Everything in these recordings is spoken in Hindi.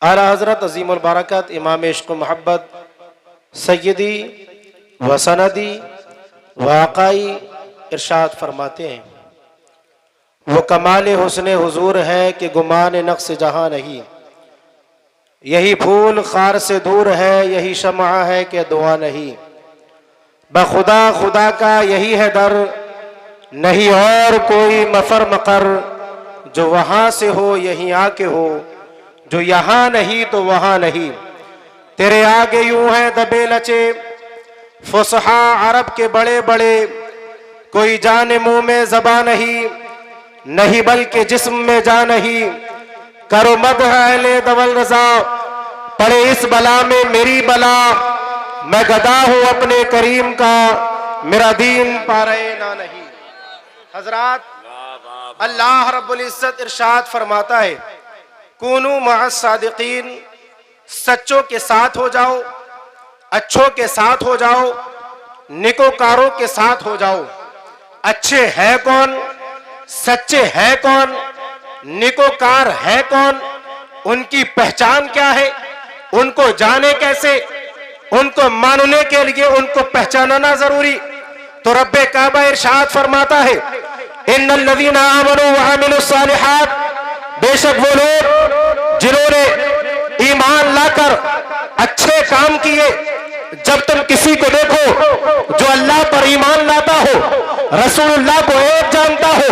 आला हज़रत अज़ीमुल बरकत इमाम इश्क़ मोहब्बत सय्यदी व सनदी व आक़ाई इरशाद फरमाते हैं, वो कमाल हुस्न हुजूर है कि गुमान नक्स जहाँ नहीं। यही फूल खार से दूर है, यही शम्आ है कि दुआ नहीं। बखुदा खुदा का यही है दर, नहीं और कोई मफर मकर। जो वहाँ से हो यहीं आके हो, जो यहाँ नहीं तो वहाँ नहीं। तेरे आगे यूं है दबे लचे फुसहा अरब के बड़े बड़े, कोई जाने मुंह में ज़बान नहीं, नहीं बल्कि जिस्म में जा नहीं। करो मदह अहले दवल रज़ा, पड़े इस बला में मेरी बला। मैं गदा हूँ अपने करीम का, मेरा दीन पारे ना नहीं। हजरात, अल्लाह रब्बुल इज्जत इरशाद फरमाता है, कूनू मअस सादिकीन, सच्चों के साथ हो जाओ, अच्छों के साथ हो जाओ, निकोकारों के साथ हो जाओ। अच्छे है कौन, सच्चे है कौन, निकोकार है कौन, उनकी पहचान क्या है, उनको जाने कैसे, उनको मानने के लिए उनको पहचानना जरूरी। तो रब्बे काबा इरशाद फरमाता है, इन्नल लज़ीना आमनू व अमिलुस सालिहात, बेशक वो लोग जिन्होंने ईमान लाकर अच्छे काम किए। जब तुम किसी को देखो जो अल्लाह पर ईमान लाता हो, रसूलुल्लाह को एक जानता हो,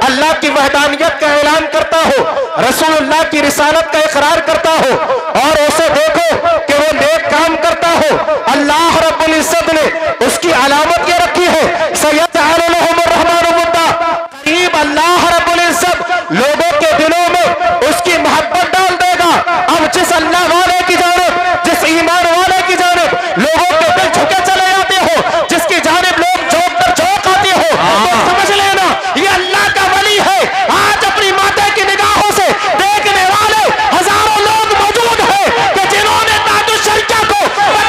अल्लाह की वहदानियत का ऐलान करता हो, रसूलुल्लाह की रिसालत का इकरार करता हो, और उसे देखो कि वो नेक काम करता हो, अल्लाह रब्बुल इज्जत ने उसकी अलामत ये रखी है, सयजअलु लहुमुर रहमानु वुद्दा, करीब अल्लाह रब्बुल इज्जत लोगों के दिलों में उसकी मोहब्बत डाल देगा। अब जिस अल्लाह वाले की जानिब, जिस ईमान वाले की जानिब लोगों के दिल झुके चले जाते हो, जिसकी जानिब लोग झोंक कर झोंक आते हो, तो समझ लेना ये अल्लाह का वली है। आज अपनी माता की निगाहों से देखने वाले हजारों लोग मौजूद हैं कि जिन्होंने ताजुश शरीका को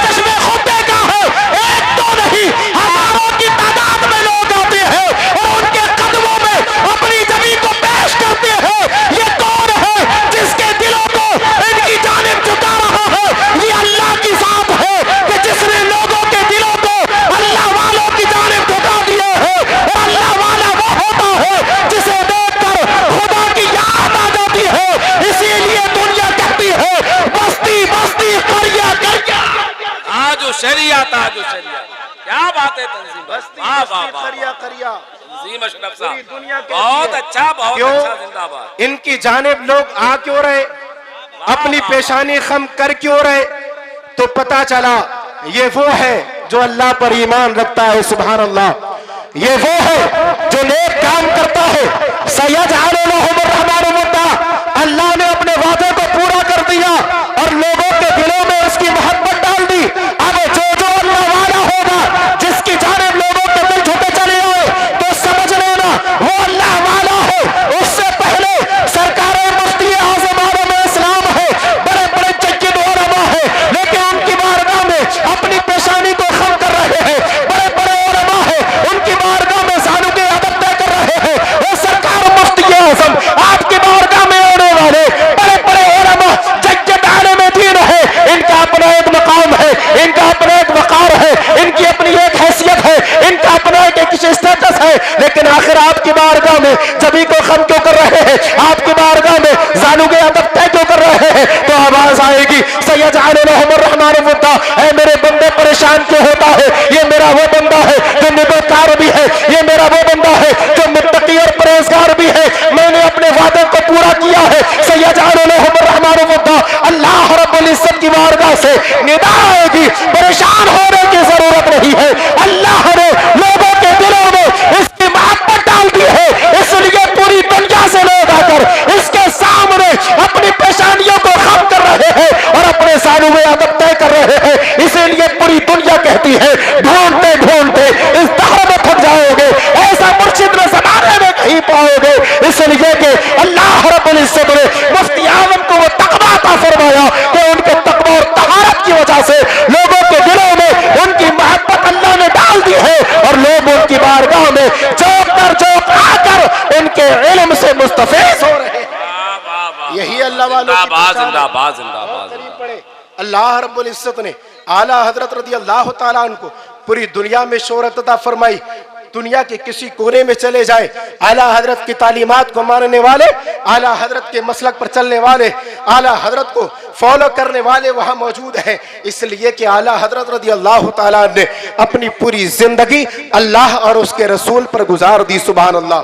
चश्मे खुद देखा है। एक तो नहीं, हजारों की तादाद में लोग आते हैं और उनके कदमों में अपनी जमीन को पेश करते हैं। ये कौन है जिसके दिलों को इनकी जानिब झुका रहा है? ये अल्लाह की जात है कि जिसने लोगों के दिलों को अल्लाह वालों की जानिब झुका दिए है। और अल्लाह वाला वो होता है जिसे देखकर खुदा की याद आ जाती है। इसीलिए दुनिया कहती है बस्ती बस्ती करिया करिया, ताजो शरिया ताजो शरिया। क्या बात है तंजीम, बस्ती वाह वाह बस्ती वाह, करिया करिया। तंजीम अशरफ साहब पूरी दुनिया कहती बहुत है। अच्छा, बहुत क्यों? अच्छा, जिंदाबाद। इनकी जानिब लोग आ क्यों रहे, अपनी पेशानी खम कर क्यों रहे? तो पता चला ये वो है जो अल्लाह पर ईमान रखता है। सुभान अल्लाह, ये वो है जो नेक काम करता है। सयजअलु लहुमुर रहमानु वुद्दा, अल्लाह ने अपने वादे को पूरा कर दिया और लोगों के दिलों में उसकी मोहब्बत डाल दी। अब जो जो अल्लाह वाला होगा, जिसकी जानिब लोगों के दिल झुके चले आए, तो समझ लेना वो अल्लाह वाला है। उससे पहले सरकारें मुफ्ती आज़म आलम इस्लाम है, बड़े बड़े जज्जिद उलमा है, लेकिन उनकी बारगाह में अपनी पेशानी को खम कर रहे हैं। बड़े बड़े उलमा है, उनकी बारगाह में जानू के अदब तय कर रहे हैं। वो सरकार मुफ्ती आज़म आपकी बारगाह में आने वाले बड़े बड़े उलमा जज्जिद आलिम दीन है, इनका अपना एक मकाम है, इनका अपना एक वकार है, इनकी अपनी एक हैसियत है, इनका अपना एक स्टेटस है। लेकिन आखिर आपकी बारगाह में जभी को खम क्यों कर रहे हैं? आपकी बारगाह में जानू के अदब तय क्यों कर रहे हैं? तो आवाज आएगी सयजअलु लहुमुर रहमानु वुद्दा, ऐ मेरे बंदे परेशान क्यों होता है? ये मेरा वो बंदा है जो निबेकार भी है, ये मेरा वो बंदा है जो मुत्तकी और परहेजगार भी है। मैंने अपने वादे को पूरा किया है। सयजअलु लहुमुर रहमानु वुद्दा, अल्लाह रब्बुल इज्जत की बारगाह से निदा आएगी, परेशान होने की जरूरत नहीं है। अल्लाह ने लोगों के दिलों में इसकी मोहब्बत डाल दी है, इसलिए पूरी दुनिया से लोग आकर इसके सामने अपनी पेशानियों को खम कर रहे हैं और अपने जानू में अदब तय कर रहे हैं। इसीलिए पूरी दुनिया कहती है ढूंढते ढूंढते इस दहर में थक जाओगे, ऐसा मुर्शिद में जमाने में कहीं पाओगे। इसलिए कि अल्लाह रब्बुल इज्जत ने मुफ्ती आज़म को वो तकवा अता फरमाया कि उनके तकवा और तहारत की वजह से लोगों के दिलों में उनकी मोहब्बत अल्लाह ने डाल दी है और लोग उनकी बारगाह में जोक आकर उनके इल्म से मुस्तफीज हो रहे हैं। यही अल्लाह वालों की जिंदाबाद जिंदाबाद जिंदाबाद जिंदाबाद। अल्लाह रब्बुल इज्जत ने आला हजरत रज़ी अल्लाह ताला अन्हु पूरी दुनिया में शोहरत अता फरमाई। दुनिया के किसी कोने में चले जाए, आला हजरत की तालीमात को मानने वाले, आला हजरत के मसलक पर चलने वाले, आला हजरत को फॉलो करने वाले वहां मौजूद हैं। इसलिए कि आला हजरत रज़ी अल्लाह ताला ने अपनी पूरी जिंदगी अल्लाह और उसके रसूल पर गुजार दी। सुभान अल्लाह।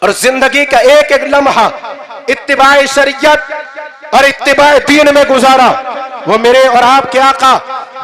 और जिंदगी का एक एक लम्हा इत्तिबाए शरीयत और इत्तिबाए दीन में गुजारा। वो मेरे और आपके आका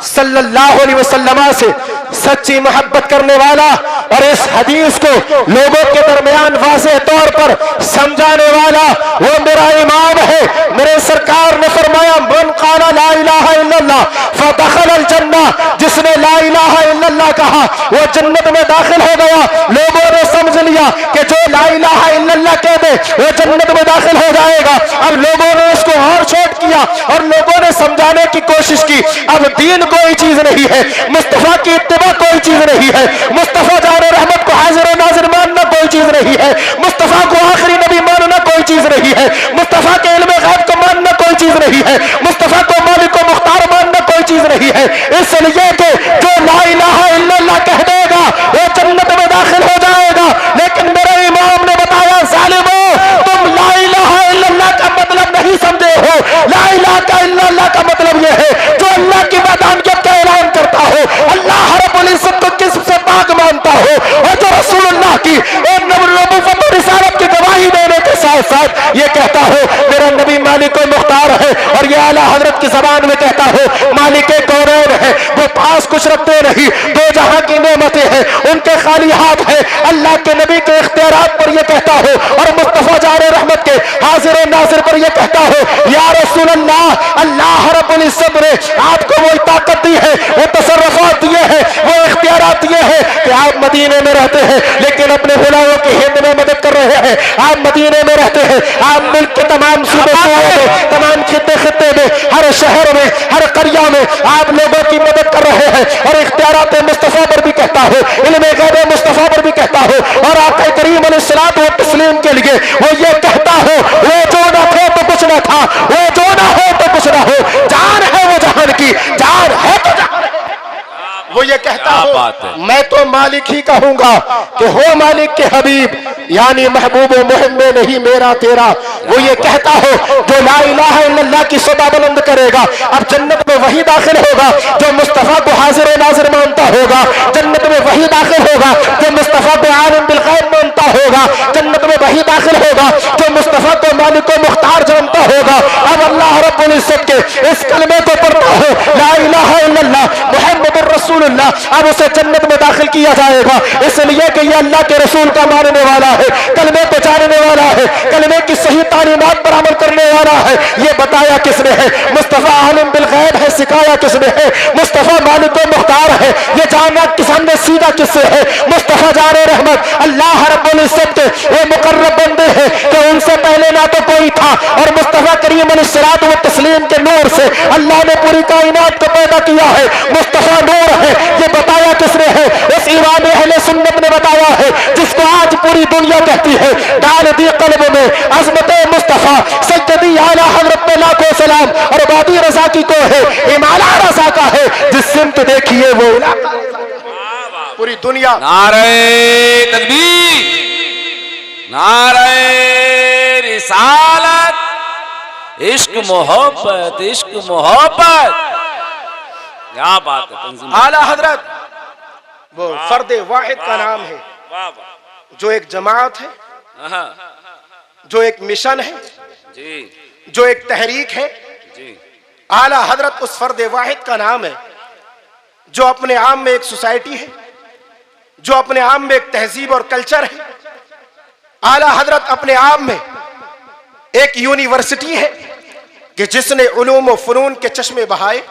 सल्लल्लाहु अलैहि वसल्लम से सच्ची मोहब्बत करने वाला और इस हदीस को लोगों के दरमियान वाज़ेह तौर पर समझाने वाला वो मेरा इमाम है। मेरे सरकार ने फरमाया, मन क़ाला ला इलाहा इल्लल्लाह फदखलल जन्नह, जिसने ला इलाहा इल्लल्लाह कहा वो जन्नत में दाखिल हो गया। लोगों ने समझ लिया कि जो ला इलाहा इल्लल्लाह कह दे वो जन्नत में दाखिल हो जाएगा। अब लोगों ने इसको और छोट किया और लोगों ने समझाने की कोशिश की, अब दीन कोई चीज नहीं है, मुस्तफा की इत्तिबा कोई चीज नहीं है, मुस्तफा जाने रहमत को हाजिर और नाजिर मानना कोई चीज नहीं है, मुस्तफा को आखिरी नबी मानना कोई चीज नहीं है, मुस्तफा के इल्म गैब को मानना कोई चीज नहीं है, मुस्तफा को मालिक व मुख्तार मानना कोई चीज नहीं है। इसलिए कि जो ला इलाहा इल्लल्लाह कह देगा वो जन्नत में दाखिल हो जाएगा। लेकिन मेरे इमाम ने बताया, ज़ालिमो तुम ला इलाहा इल्लल्लाह का मतलब नहीं समझे हो। ला इलाहा इल्लल्लाह का मतलब यह है जो अल्लाह की वहदानियत का ऐलान करता हो, अल्लाह रब्बुल इज्जत को किससे पाक मानता हो, और जो रसूलुल्लाह की एक नबुव्वत और रिसालत की गवाही देने के साथ साथ ये कहता हो मेरा नबी मालिक व मुख्तार है, और ये आला हजरत की जबान में कहता हो मालिक कौनैन है, वो पास कुछ रखते नहीं, दो जहां की नेमतें हैं उनके खाली हाथ है। अल्लाह के नबी के इख्तियारात पर ये कहता हो और मुस्तफा जाने रहमत के हाजिर और नाजिर पर ये कहता हो या रसूल अल्लाह, अल्लाह रब्बुल इज्जत ने आपको वो ताकत दी है, वो तसर्रुफात दिए हैं, वो इख्तियारात दिए हैं कि आप मदीने में रहते हैं लेकिन अपने गुलामों की हिंद में मदद कर रहे हैं। आप मदीने में रहते हैं, आप मुल्क के तमाम सूबे में, तमाम खित्ते खित्ते में, हर शहर में, हर करिया में आप लोगों की मदद कर रहे हैं। और इख्तियारात मुस्तफा पर भी कहता हो, इल्मे गैब मुस्तफा पर भी कहता हो, और आका करीम अलैहिस्सलातु व तस्लीम के लिए वो ये कहता हो वो जो ना थे तो कुछ ना था, वो जो ना हो तो कुछ ना हो, जान है वो जहान की, जान है तो जहान है। वो ये कहता हो मैं तो मालिक ही कहूंगा कि हो मालिक के हबीब, यानी महबूब मुहिम में नहीं मेरा तेरा। वो ये कहता हो जो ला इलाहा इल्लल्लाह की सदा बुलंद करेगा अब जन्नत में वही दाखिल होगा जो मुस्तफा को हाजिर नाजिर मानता होगा, जन्नत में वही दाखिल होगा जो मुस्तफा को आलिम बिल गैब मानता होगा, जन्नत में वही दाखिल होगा जो मुस्तफा को मालिक व मुख्तार जानता होगा। अब अल्लाह रब्बुल इज्जत के इस कलमे को पढ़ता हो ला इलाहा इल्लल्लाह मुहम्मदुर रसूलुल्लाह, अब उसे जन्नत में दाखिल किया जाएगा। इसलिए कि यह अल्लाह के रसूल का मानने वाला है, कलमे को जानने वाला है, कलमे की सही तालीमात पर अमल करने वाला है। ये बताया किसने है? मुस्तफा आलिम बिल गैब है, सिखाया किसने है? मुस्तफा मालिक व मुख्तार है, ये जानना किसने सीधा किससे है? मुस्तफा जाने रहमत अल्लाह रब्बुल इज्जत के वो मुकर्रब बंदे हैं कि उनसे पहले ना तो कोई था, और मुस्तफा करीम अलैहिस्सलातु व तस्लीम के नूर से अल्लाह ने पूरी कायनात को पैदा किया है। मुस्तफा नूर है, ये बताया किसने है? इस इमाम अहले सुन्नत ने बताया है, जिसको आज पूरी दुनिया कहती है। डाल दी कल्ब में अज़मत मुस्तफा सैयदी आला हज़रत में लाखों सलाम, और बादी रज़ा की को है, इमाला रज़ा का है, जिस सिमत देखिए वो पूरी दुनिया। नारे तकबीर, नारे रिसालत, इश्क मोहब्बत, इश्क मोहब्बत। क्या बात है। आला हजरत वो फर्दे वाहिद का नाम है, जो एक जमात है, जो एक मिशन है जी, जो एक तहरीक है जी। आला हजरत उस फर्दे वाहिद का नाम है जो अपने आप में एक सोसाइटी है, जो अपने आप में एक तहजीब और कल्चर है। आला हजरत अपने आप में एक यूनिवर्सिटी है कि जिसने उलूम व फनून के चश्मे बहाए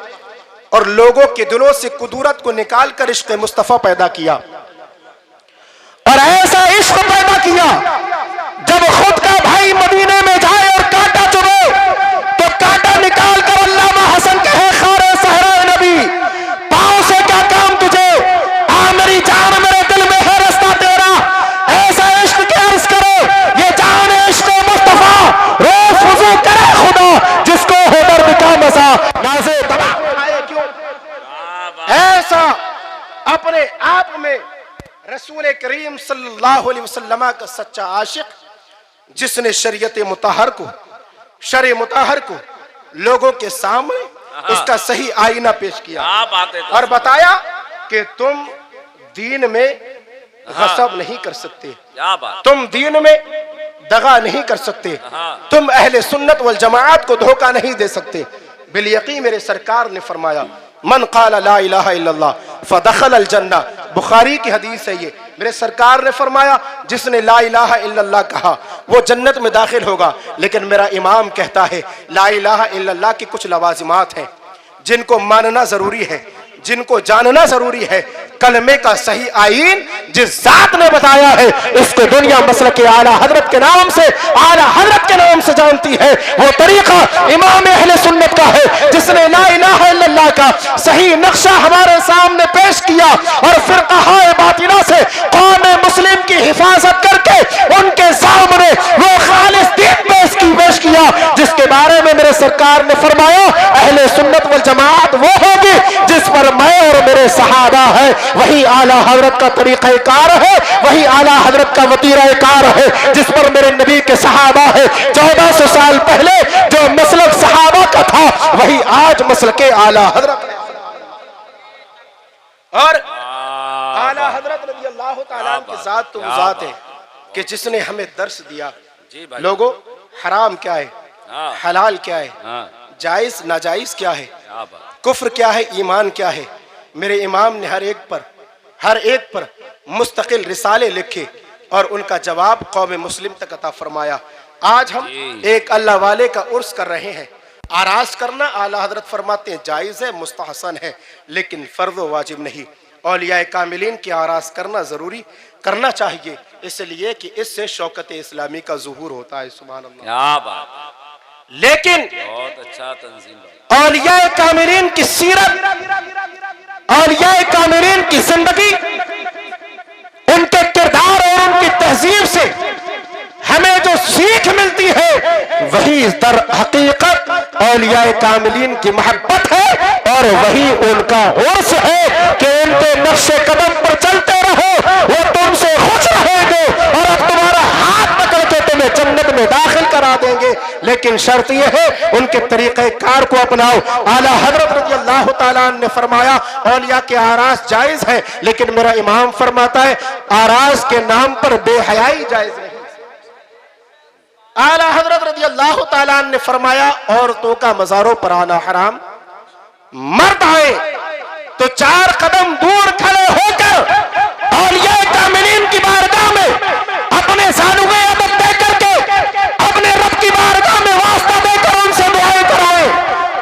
और लोगों के दिलों से कुदूरत को निकाल कर इश्क मुस्तफा पैदा किया, और ऐसा इश्क पैदा किया जब खुद का भाई मदीने में जाए और कांटा चुभे तो कांटा निकाल कर अल्लामा हसन कहे खारे सहरा नबी, पाँव से क्या काम तुझे, आ मेरी जान मेरे दिल में है रास्ता तेरा। ऐसा इश्क के अर्ज करो, ये जान इश्क मुस्तफा रोज वुज़ू करे खुदा, जिसको करीम सल्लल्लाहु अलैहि वसल्लम का सच्चा आशिक, जिसने शरीयत मुताहर को, शरे मुताहर को लोगों के सामने उसका सही आईना पेश किया क्या बात है तो और बताया कि तुम दीन में गसब नहीं कर सकते, क्या बात। तुम दीन में दगा नहीं कर सकते, तुम अहले सुन्नत वल जमाअत को धोखा नहीं दे सकते। बिलयकीन मेरे सरकार ने फरमाया, मन क़ाला ला इलाहा इल्लल्लाह फदखल अल जन्ना, बुखारी की हदीस है ये। मेरे सरकार ने फरमाया, जिसने ला इलाहा इल्लल्लाह कहा वो जन्नत में दाखिल होगा। लेकिन मेरा इमाम कहता है, ला इलाहा इल्लल्लाह की कुछ लवाजिमात हैं जिनको मानना जरूरी है, जिनको जानना जरूरी है। कलमे का सही आईन जिस जात ने बताया है, इसको दुनिया मसलक के आला हजरत के नाम से, आला हजरत के नाम से जानती है। वो तरीका इमाम अहले सुन्नत का है, जिसने ला इलाहा इल्लल्लाह का सही नक्शा हमारे सामने पेश किया और फिर फ़िरक़ाए बातिला से कौम मुस्लिम की हिफाजत करके उनके सामने वो खालिस दीन पेश किया, जिसके बारे में मेरे सरकार ने फरमाया, अहले सुन्नत वल जमाअत वो होगी जिस पर मैं और मेरे सहाबा है, वही आला हजरत का तरीक़ाकार है, वही आला हजरत का वतीराकार है, जिस पर मेरे नबी के सहाबा है। 1400 साल पहले जो मसलक सहाबा का था, वही आज मसलक आला हजरत है। और आला हजरत रज़ी अल्लाह तआला की जात तो वो जात है कि जिसने हमें दर्स दिया, लोगों हराम क्या है, हलाल क्या है, जायज नाजायज क्या है, कुफ्र क्या है, ईमान क्या है। मेरे इमाम ने हर एक पर मुस्तकिल रिसाले लिखे और उनका जवाब कौम मुस्लिम तक अता फरमाया। आज हम एक अल्लाह वाले का उर्स कर रहे हैं। आराज करना आला हजरत फरमाते हैं जायज़ है, मुस्तहसन है, लेकिन फर्ज वाजिब नहीं। औलिया कामिलीन की आराज करना जरूरी करना चाहिए, इसलिए कि इससे शौकत इस्लामी का ज़ुहूर होता है। सुभान अल्लाह, क्या बात। लेकिन बहुत अच्छा तंजीम, औलिया कामिलीन की सीरत, औलिया कामिलीन की जिंदगी, उनके किरदार और उनकी तहजीब से हमें जो सीख मिलती है, वही दर हकीकत औलिया कामिलीन की मोहब्बत है और वही उनका उर्स है कि उनके नक्शे कदम पर चलते रहो, वो तुमसे खुश रहेंगे और अब तुम्हारा हाथ पकड़ के तुम्हें जन्नत में दाखिल करा देंगे। लेकिन शर्त यह है उनके तरीक़े कार को अपनाओ। आला हजरत रज़ी अल्लाह तआला ने फरमाया, औलिया के आरास जायज है, लेकिन मेरा इमाम फरमाता है आरास के नाम पर बेहयाई जायज नहीं। आला हजरत रज़ी अल्लाह तआला ने फरमाया, औरतों का मज़ारों पर आना हराम। मर्द आए तो 4 कदम दूर खड़े होकर औलिया कामिलीन की बारगाह में अपने सानुए अदब तय करके अपने रब की बारगाह में वास्ता देकर उनसे दुआएं कराएं।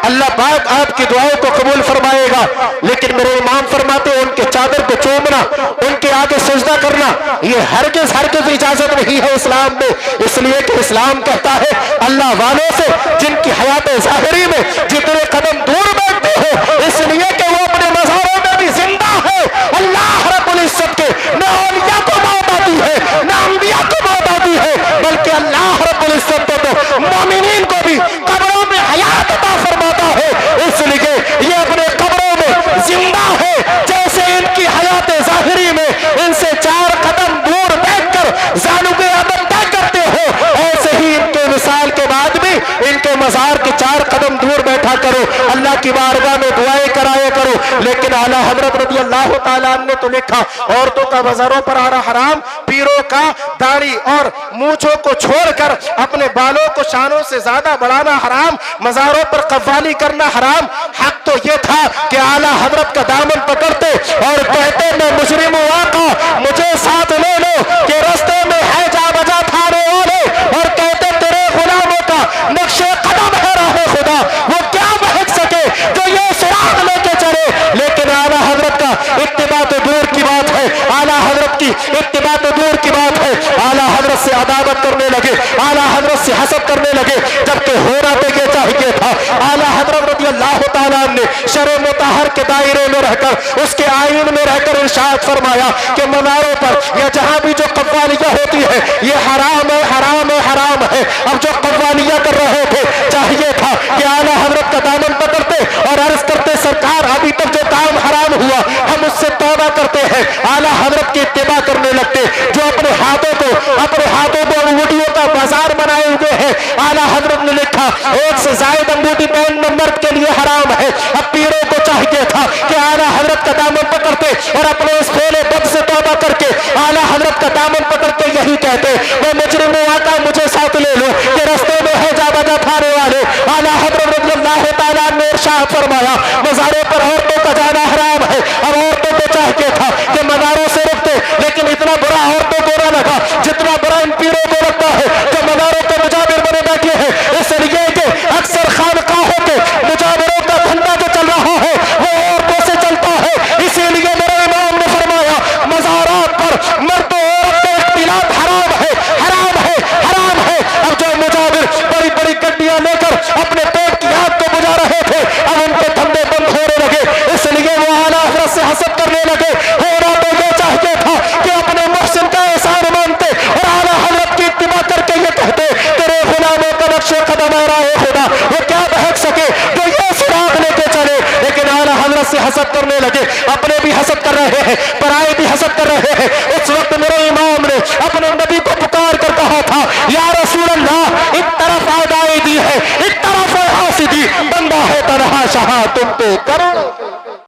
अल्लाह पाक आपकी दुआओं को कबूल फरमाएगा। लेकिन मेरे इमाम फरमाते उनके चादर को चूमना, उनके आगे सजदा करना, ये हरगिज़ इजाजत नहीं है इस्लाम में। इसलिए कि इस्लाम कहता है अल्लाह वालों से जिनकी हयात ज़ाहिरी में जितने कदम दूर बैठते हो, इसलिए कि वो अपने मज़ारों में भी जिंदा है। अल्लाह रब्बुल इज्जत के न औलिया को मौत आती है, न अंबिया को मौत आती है, बल्कि अल्लाह रब्बुल इज्जत को मोमिनीन को भी कब्रों में हयात अता फरमाता है। इसलिए ये अपने कब्रों में जिंदा है। जैसे इनकी हयात ज़ाहिरी में इनसे 4 कदम दूर बैठकर ज़ानुके अदब तय करते हो, ऐसे ही इनके विसाल के बाद भी इनके मज़ार के 4 कदम दूर बैठा करो, अल्लाह की बारगाह में दुआएं कराया करो। लेकिन आला हजरत रज़ी अल्लाह तआला ने तो लिखा, औरतों का मज़ारों पर आना हराम, पीरों का दाढ़ी और मूंछों को छोड़कर अपने बालों को शानों से ज्यादा बढ़ाना हराम, मज़ारों पर कव्वाली करना हराम। हक तो ये था कि आला हजरत का दामन पकड़ते और कहते मैं मुजरिम हूं आका, मुझे साथ ले लो कि रास्ते में है जा बजा थाने वाले, और कहते तेरे गुलामों का नक्शे कदम है राहे खुदा, वो क्या महक सके जो ये सुराग लेके चले। लेकिन आला हजरत का इत्तिबा तो दूर की बात है, आला हजरत की इत्तिबा तो दूर की बात है, आला हजरत से अदावत करने लगे, आला हजरत से हसद करने लगे, जबकि होना तो ये चाहिए था। आला हजरत रज़ी अल्लाह तआला ने शरे मुताहर के दायरे में रहकर, उसके आईन में रहकर इरशाद फरमाया कि मज़ारों पर या जहां भी जो कव्वालियां होती है ये हराम है, हराम है, हराम है। अब जो कव्वालियां कर रहे थे, चाहिए था कि आला हजरत का दामन पकड़ते और अर्ज करते सरकार अभी तक जो काम हराम हुआ हम उससे तौबा करते हैं, आला हजरत की इत्तिबा करने लगते। जो अपने हाथों को अंगूठियों का बाजार बनाए हुए हैं, आला हजरत ने लिखा एक से जायद अंगूठी पहनना मर्द के लिए हराम है। अब पीरों को चाहिए था कि आला हजरत का दामन पकड़ते और अपने इस फेले बद से तौबा करके आला हजरत का दामन पकड़ के यही कहते, वो मुजरिम आका मुझे साथ ले लो, ये रास्ते में है जा बजा खाने वाले। आला हजरत रज़ियल्लाहु ताला ने इरशाद फरमाया मज़ारों पर औरतों का जाना हराम है। अब औरतों को चाहिए था कि मज़ारों से रुकते, लेकिन इतना बुरा औरतों को न लगा जितना बुरा इन पीरों को लगता है जो मज़ारों के मुजाबिर बने बैठे हैं। इसलिए कि अक्सर खानकाहों के मुजाबिरों का धंधा जो चल रहा है वो औरतों से चलता है। इसीलिए मेरे इमाम ने फरमाया मज़ारात पर मर्द और औरत का इख्तिलात हराम है, हराम है, हराम है। अब जो मुजाबिर बड़ी बड़ी गड्डियां लेकर अपने पेट की आग को बुझा रहे थे, अब उनके धंधे बंद होने लगे, इसलिए वो आला हज़रत से हसद करने लगे। होना तो ये चाहिए था कि अपने मुहसिन का एहसान मानते और आला हज़रत की इत्तिबा करके ये कहते तेरे गुलामों का नक्शे कदम आ रहा है खुदा, वो क्या बहक सके जो ये सुराग लेके चले। लेकिन आला हज़रत से हसद करने लगे, अपने भी हसद कर रहे हैं, पराए भी हसद कर रहे हैं। उस वक्त मेरे इमाम ने अपने नबी को पुकार कर कहा था या रसूल अल्लाह, एक तरफ आदाई दी है, एक तरफ हासिदी, बंदा है तनहा शाह तुम पे करो।